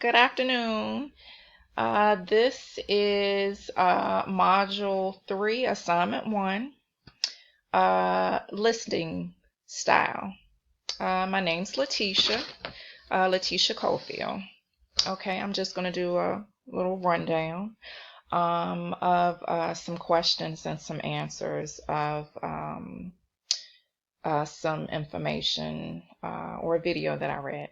Good afternoon. This is Module 3, Assignment 1, Listing Style. My name's Letitia, Letitia Cofield. Okay, I'm just going to do a little rundown of some questions and some answers of some information or a video that I read.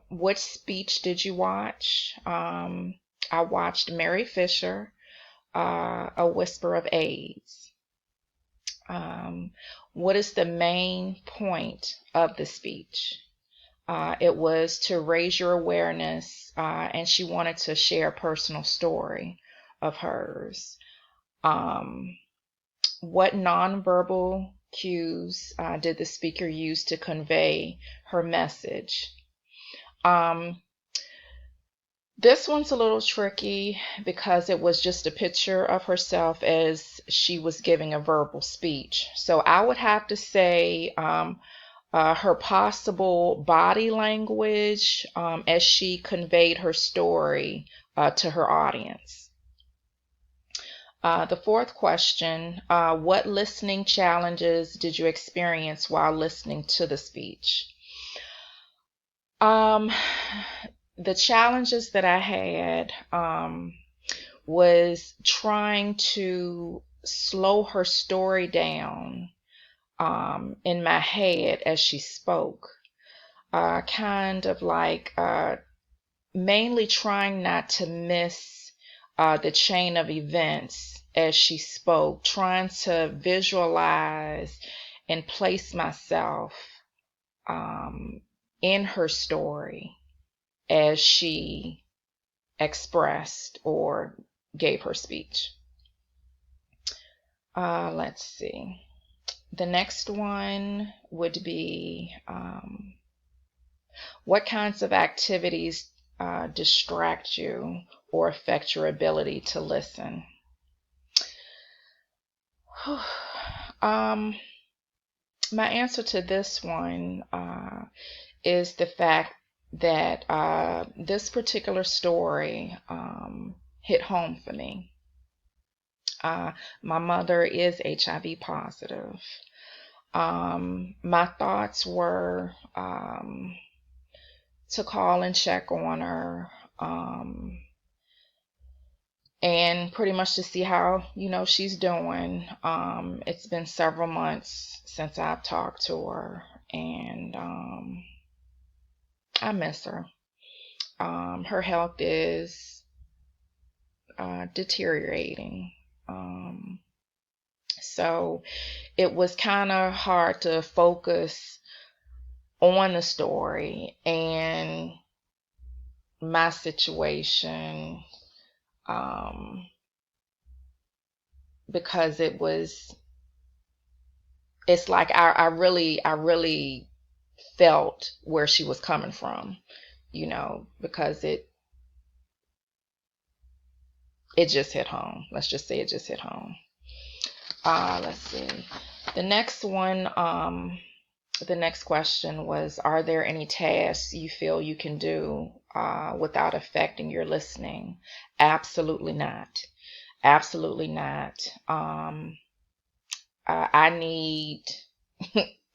What speech did you watch? I watched Mary Fisher, A Whisper of AIDS. What is the main point of the speech? It was to raise your awareness, and she wanted to share a personal story of hers. What nonverbal cues did the speaker use to convey her message? This one's a little tricky because it was just a picture of herself as she was giving a verbal speech. So I would have to say her possible body language as she conveyed her story to her audience. The fourth question, what listening challenges did you experience while listening to the speech? The challenges that I had was trying to slow her story down in my head as she spoke. Kind of like mainly trying not to miss the chain of events as she spoke, trying to visualize and place myself in her story as she expressed or gave her speech. Let's see. The next one would be what kinds of activities distract you or affect your ability to listen? My answer to this one is the fact that this particular story hit home for me. My mother is HIV positive. My thoughts were to call and check on her and pretty much to see how she's doing. It's been several months since I've talked to her, and I miss her. Her health is deteriorating. So it was kind of hard to focus on the story and my situation because it's like I really felt where she was coming from, because it just hit home. Let's just say it just hit home. Let's see. The next one, the next question was, are there any tasks you feel you can do without affecting your listening? Absolutely not. Absolutely not. I need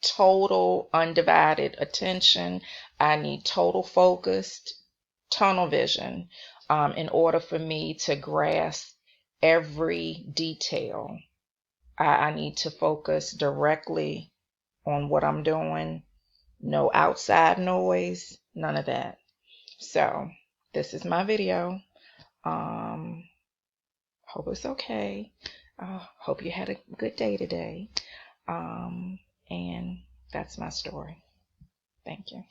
total undivided attention. I need total focused tunnel vision in order for me to grasp every detail. I need to focus directly on what I'm doing. No outside noise, none of that. So this is my video. Hope it's okay. Hope you had a good day today. And that's my story. Thank you.